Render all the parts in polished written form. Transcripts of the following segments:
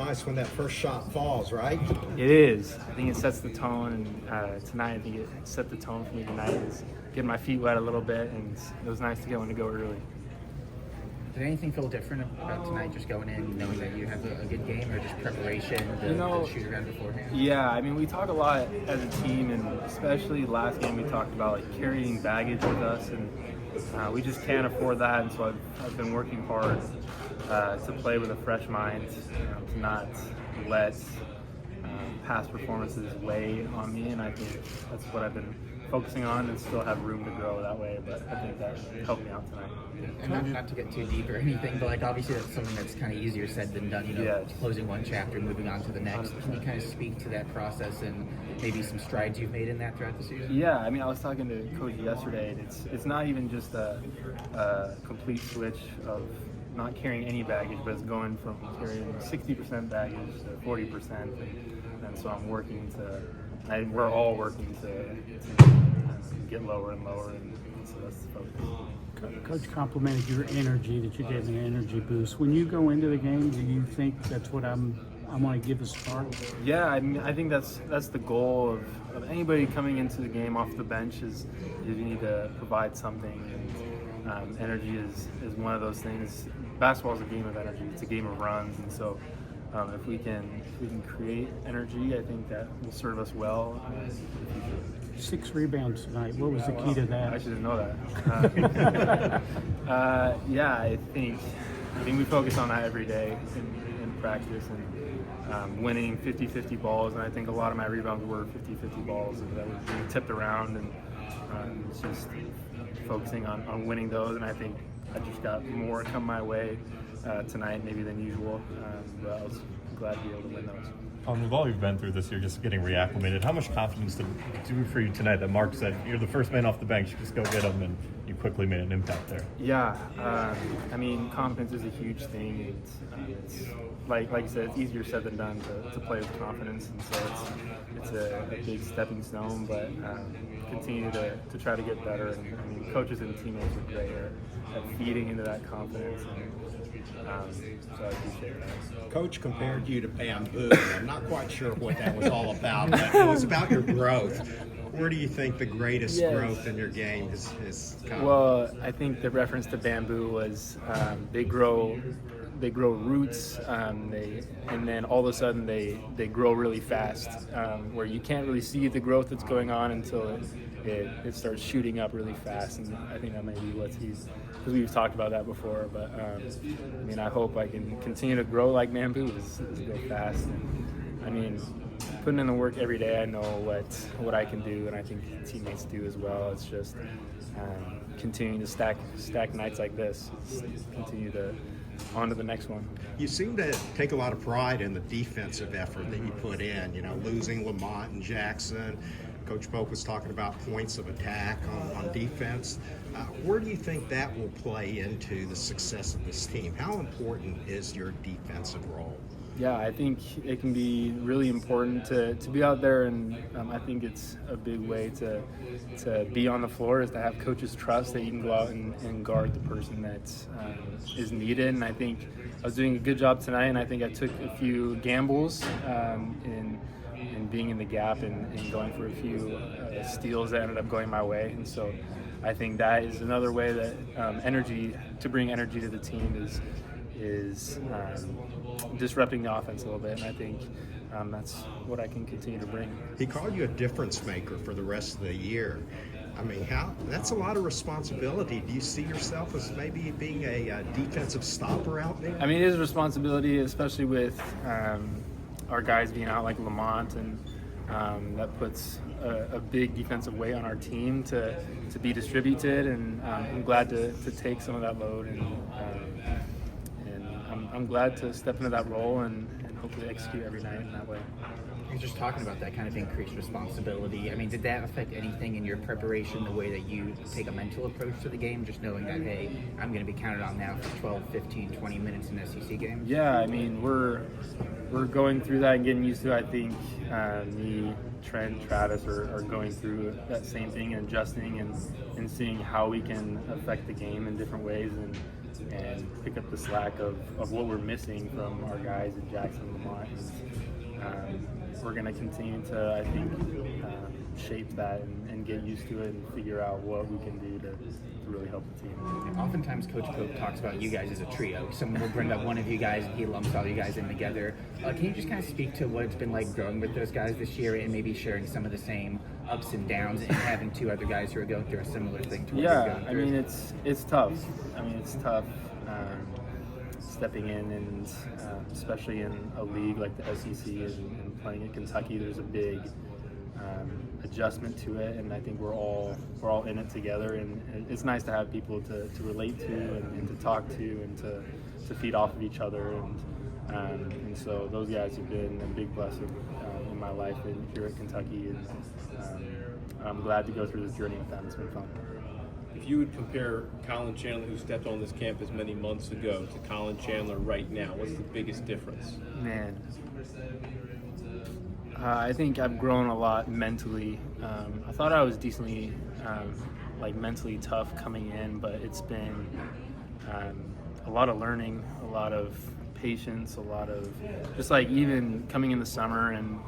nice when that first shot falls, right? It is. I think it sets the tone. And tonight, I think it set the tone for me tonight. Is getting my feet wet a little bit, and it was nice to get one to go early. Did anything feel different about tonight, just going in, knowing that you have a good game, or just preparation to shoot around beforehand? Yeah, I mean, we talk a lot as a team, and especially last game we talked about like carrying baggage with us, and we just can't afford that. And so I've been working hard to play with a fresh mind, to not let past performances weigh on me, and I think that's what I've been focusing on, and still have room to grow that way. But I think that helped me out tonight. And not to get too deep or anything, but like obviously that's something that's kind of easier said than done. Yes. Closing one chapter, moving on to the next. Can you kind of speak to that process and maybe some strides you've made in that throughout the season? Yeah, I mean, I was talking to Coach yesterday, and it's not even just a complete switch of not carrying any baggage, but it's going from carrying 60% baggage to 40%, and so I'm working we're all working to get lower and lower, and so that's the focus. Coach complimented your energy, that you gave an energy boost. When you go into the game, do you think that's what I want to give a spark? Yeah, I mean, I think that's the goal of anybody coming into the game off the bench is you need to provide something. And energy is one of those things. Basketball is a game of energy. It's a game of runs, and so if we can create energy, I think that will serve us well in the future. 6 rebounds tonight. What was the key to that? I should know that. Yeah, I think we focus on that every day in practice, and winning 50-50 balls, and I think a lot of my rebounds were 50-50 balls that were being tipped around, and it's just focusing on winning those, and I think I just got more come my way tonight maybe than usual, but I was glad to be able to win those. With all you've been through this year, just getting reacclimated, how much confidence did it do for you tonight that Mark said you're the first man off the bench, just go get him, and you quickly made an impact there? Yeah, I mean, confidence is a huge thing. It's like you said, it's easier said than done to play with confidence, and so it's a big stepping stone, but continue to try to get better. And I mean, coaches and teammates are great at feeding into that confidence, and so I appreciate that. Coach compared you to Bamboo. I'm not quite sure what that was all about, but it was about your growth. Where do you think the greatest growth in your game has come? Well, I think the reference to Bamboo was they grow roots, and then all of a sudden they grow really fast, where you can't really see the growth that's going on until it starts shooting up really fast. And I think that may be what because we've talked about that before. But I mean, I hope I can continue to grow like Bamboo, is go fast. And I mean, putting in the work every day, I know what I can do, and I think teammates do as well. It's just continuing to stack nights like this, continue to on to the next one. You seem to take a lot of pride in the defensive effort that you put in, losing Lamont and Jackson. Coach Pope was talking about points of attack on defense. Where do you think that will play into the success of this team? How important is your defensive role? Yeah, I think it can be really important to be out there, and I think it's a big way to be on the floor is to have coaches trust that you can go out and guard the person that is needed. And I think I was doing a good job tonight, and I think I took a few gambles in being in the gap and going for a few steals that ended up going my way. And so I think that is another way that to bring energy to the team is disrupting the offense a little bit, and I think that's what I can continue to bring. He called you a difference maker for the rest of the year. I mean, that's a lot of responsibility. Do you see yourself as maybe being a defensive stopper out there? I mean, it is a responsibility, especially with our guys being out like Lamont, and that puts a big defensive weight on our team to be distributed, and I'm glad to take some of that load, and I'm glad to step into that role and hopefully execute every night in that way. You're just talking about that kind of increased responsibility. I mean, did that affect anything in your preparation, the way that you take a mental approach to the game, just knowing that, hey, I'm going to be counted on now for 12, 15, 20 minutes in SEC games? Yeah, I mean, we're going through that and getting used to it. I think me, Trent, Travis are going through that same thing and adjusting and seeing how we can affect the game in different ways. And pick up the slack of what we're missing from our guys in Jackson, Lamont. And, we're going to continue to, I think, shape that and get used to it and figure out what we can do to really help the team. Oftentimes, Coach Pope talks about you guys as a trio. Someone will bring up one of you guys, and he lumps all you guys in together. Can you just kind of speak to what it's been like growing with those guys this year, and maybe sharing some of the same ups and downs, and having two other guys who are going through a similar thing to what you're going through? I mean, it's tough. It's tough stepping in, and especially in a league like the SEC and playing at Kentucky. There's a big adjustment to it, and I think we're all in it together, and it's nice to have people to relate to and to talk to and to feed off of each other, and so those guys have been a big blessing in my life and here at Kentucky, and I'm glad to go through this journey with them. It's been fun. If you would compare Collin Chandler, who stepped on this campus many months ago, to Collin Chandler right now, what's the biggest difference? Man, I think I've grown a lot mentally. I thought I was decently mentally tough coming in, but it's been a lot of learning, a lot of patience, a lot of just like even coming in the summer and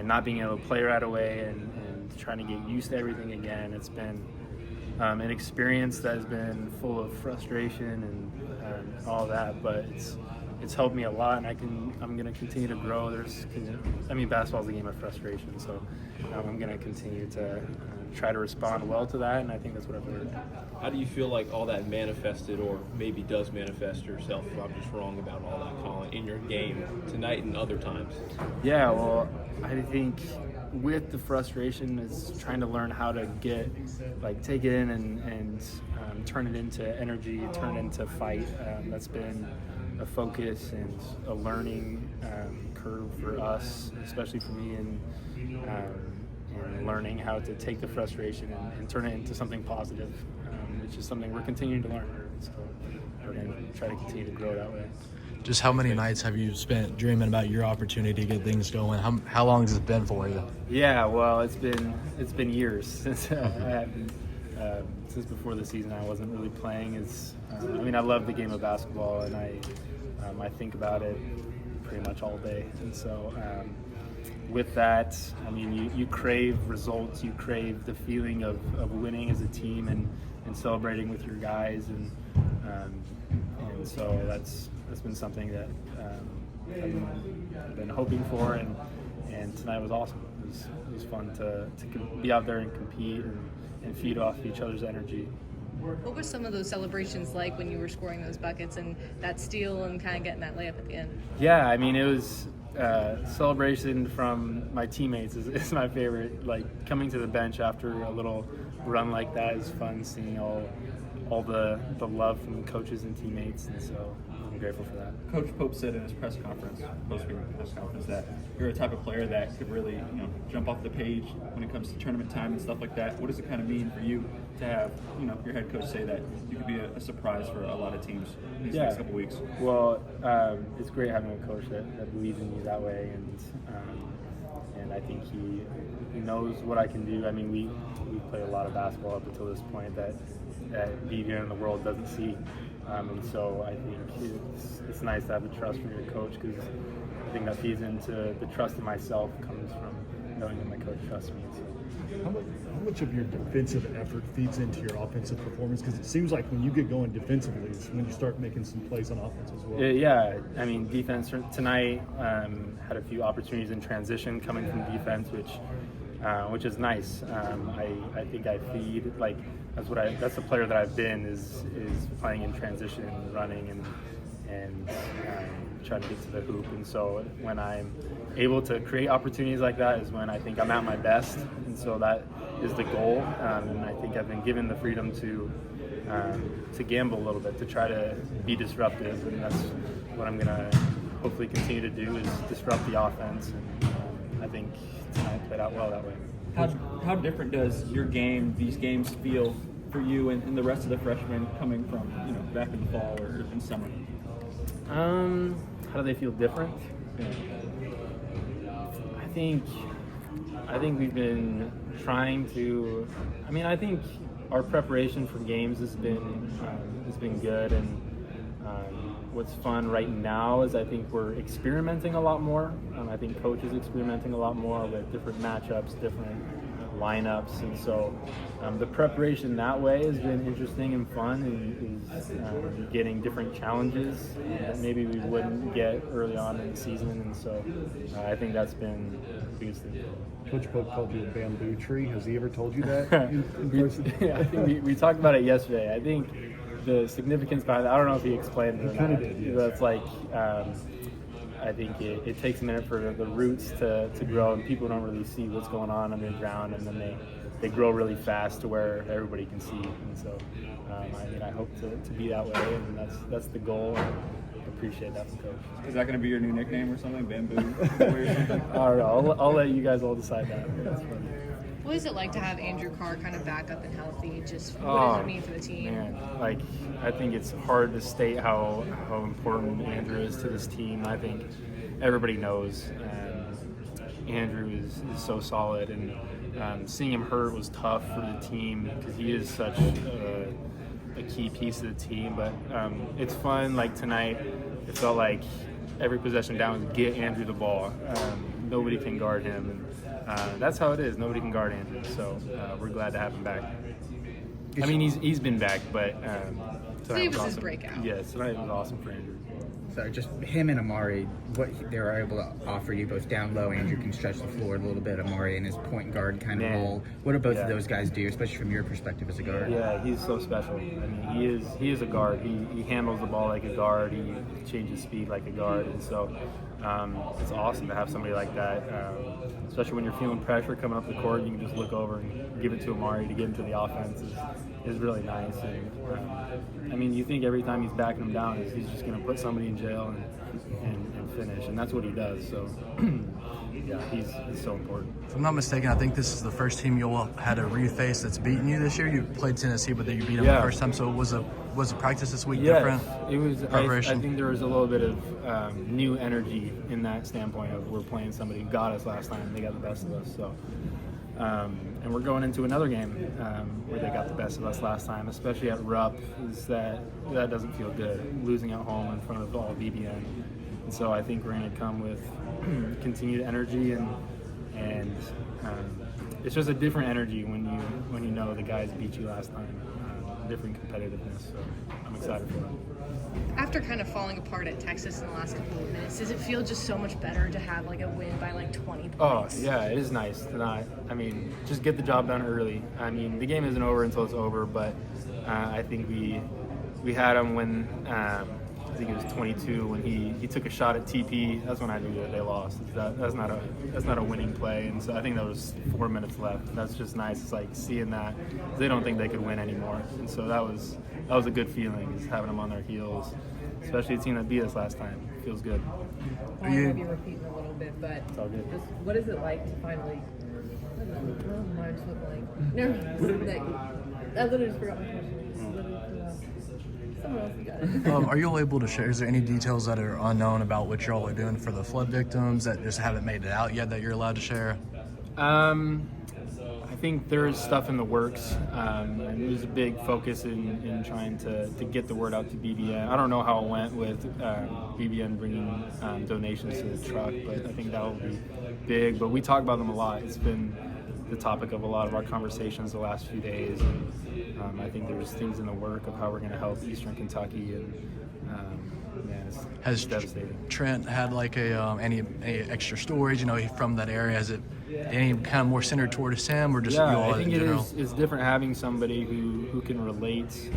not being able to play right away and trying to get used to everything again. It's been an experience that has been full of frustration and all that, but it's helped me a lot, and I'm going to continue to grow. Basketball's a game of frustration, so I'm going to continue to try to respond well to that, and I think that's what I've learned. How do you feel like all that manifested, or maybe does manifest yourself, if I'm just wrong about all that, Collin, in your game tonight and other times? Yeah, well, I think with the frustration is trying to learn how to take it in and turn it into energy, turn it into fight. That's been a focus and a learning curve for us, especially for me, and learning how to take the frustration and turn it into something positive, which is something we're continuing to learn. So we're going to try to continue to grow that way. Just how many nights have you spent dreaming about your opportunity to get things going? How long has it been for you? Yeah, well, it's been years since since before the season. I wasn't really playing. I love the game of basketball, and I think about it pretty much all day. And so with that, you crave results. You crave the feeling of winning as a team and celebrating with your guys, and so that's been something that I've been hoping for, and tonight was awesome. It was fun to be out there and compete and feed off each other's energy. What were some of those celebrations like when you were scoring those buckets and that steal and kind of getting that layup at the end? Yeah, it was celebration from my teammates is my favorite. Like coming to the bench after a little run like that is fun, seeing all the love from coaches and teammates, and so I'm grateful for that. Coach Pope said in his post-game press conference, that you're a type of player that could really, jump off the page when it comes to tournament time and stuff like that. What does it kind of mean for you to have, your head coach say that you could be a surprise for a lot of teams these next couple weeks? Well, it's great having a coach that believes in me that way, and I think he knows what I can do. We played a lot of basketball up until this point that Vivian in the world doesn't see. And so I think it's nice to have the trust from your coach, because I think that feeds into the trust in myself comes from knowing that my coach trusts me. So. How much of your defensive effort feeds into your offensive performance? Because it seems like when you get going defensively, it's when you start making some plays on offense as well. Yeah, defense tonight had a few opportunities in transition coming from defense, which is nice. I think I feed that's the player that I've been is playing in transition and running and trying to get to the hoop. And so when I'm able to create opportunities like that is when I think I'm at my best. And so that is the goal. And I think I've been given the freedom to gamble a little bit, to try to be disruptive. And that's what I'm going to hopefully continue to do, is disrupt the offense. And I think tonight played out well that way. How different does these games feel for you and the rest of the freshmen coming from, back in the fall or in summer? How do they feel different? I think we've been trying to. I think our preparation for games has been good, and What's fun right now is I think we're experimenting a lot more. I think coach is experimenting a lot more with different matchups, different lineups, and so the preparation that way has been interesting and fun, and is getting different challenges that maybe we wouldn't get early on in the season, and so I think that's been the biggest thing. Coach Pope called you a bamboo tree. Has he ever told you that in person? I think we talked about it yesterday. I think the significance behind it, I don't know if he explained it or He kinda not. did, yes. But it's like, I think it takes a minute for the roots to grow, and people don't really see what's going on underground, and then they grow really fast to where everybody can see. And so, I hope to be that way, and that's the goal. And I appreciate that from coach. Is that going to be your new nickname or something? Bamboo boy or something? I don't know. I'll let you guys all decide that. But that's funny. What is it like to have Andrew Carr kind of back up and healthy? Just what does it mean for the team? Man, like, I think it's hard to state how important Andrew is to this team. I think everybody knows. Andrew is so solid, and seeing him hurt was tough for the team because he is such a key piece of the team. But it's fun. Like tonight, it felt like every possession down was get Andrew the ball. Nobody can guard him. And that's how it is. Nobody can guard Andrew. So we're glad to have him back. I mean, he's been back, but Today was his awesome. breakout. Yes, tonight was awesome for Andrew. So just him and Amari, what they were able to offer you both down low. Andrew can stretch the floor a little bit. Amari in his point guard kind of Man. role. What do both Yeah. of those guys do, especially from your perspective as a guard? Yeah, he's so special. I mean, he is a guard. He handles the ball like a guard. He changes speed like a guard, and so it's awesome to have somebody like that. Especially when you're feeling pressure coming up the court, you can just look over and give it to Amari to get into the offense. Is really nice. And I mean, you think every time he's backing him down, he's just going to put somebody in jail and finish, and that's what he does. So yeah, he's so important. If I'm not mistaken, I think this is the first team you all had to reface that's beaten you this year. You played Tennessee, but then you beat them the first time. So was the practice this week different? It was. Preparation? I think there was a little bit of new energy in that standpoint of we're playing somebody who got us last time. They got the best of us. So, and we're going into another game where they got the best of us last time, especially at Rupp. That doesn't feel good, losing at home in front of all BBN. And so I think we're going to come with continued energy and it's just a different energy when you know the guys beat you last time. Different competitiveness, so I'm excited for that. After kind of falling apart at Texas in the last couple of minutes, does it feel just so much better to have like a win by like 20 points? Oh yeah, it is nice to not. I mean, just get the job done early. I mean, the game isn't over until it's over, but I think we had him when I think it was 22 when he took a shot at TP. That's when I knew that they lost. That's not a winning play, and so I think that was 4 minutes left. That's just nice. It's like seeing that they don't think they could win anymore, and so that was a good feeling, is having them on their heels, especially a team that beat us last time. It feels good. I know you're repeating a little bit, but It's all good. just what is it like to finally? Oh, mine's blank. Never. I literally just forgot my question. Someone else got it. Are you all able to share? Is there any details that are unknown about what you all are doing for the flood victims that just haven't made it out yet that you're allowed to share? I think there is stuff in the works, and there's a big focus in trying to get the word out to BBN. I don't know how it went with BBN bringing donations to the truck, but I think that will be big. But we talk about them a lot. It's been the topic of a lot of our conversations the last few days, and I think there's things in the work of how we're going to help Eastern Kentucky, and man, it's devastating. Trent had like any extra stories, from that area? Is it any kind of more centered towards him, or just you all I think in general? it's different having somebody who can relate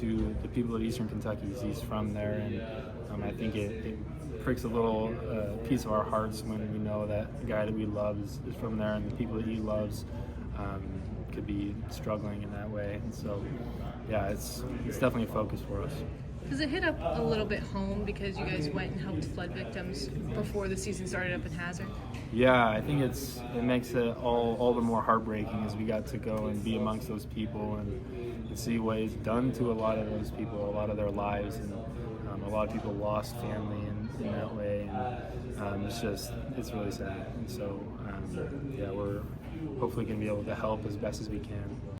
to the people of Eastern Kentucky. He's from there, and I think it pricks a little piece of our hearts when we know that the guy that we love is from there, and the people that he loves could be struggling in that way. And so, yeah, it's definitely a focus for us. Does it hit up a little bit home because you guys went and helped flood victims before the season started up in Hazard? Yeah, I think it makes it all the more heartbreaking as we got to go and be amongst those people and see what is done to a lot of those people, a lot of their lives, and a lot of people lost family in that way, and it's really sad. And so, yeah, we're hopefully going to be able to help as best as we can.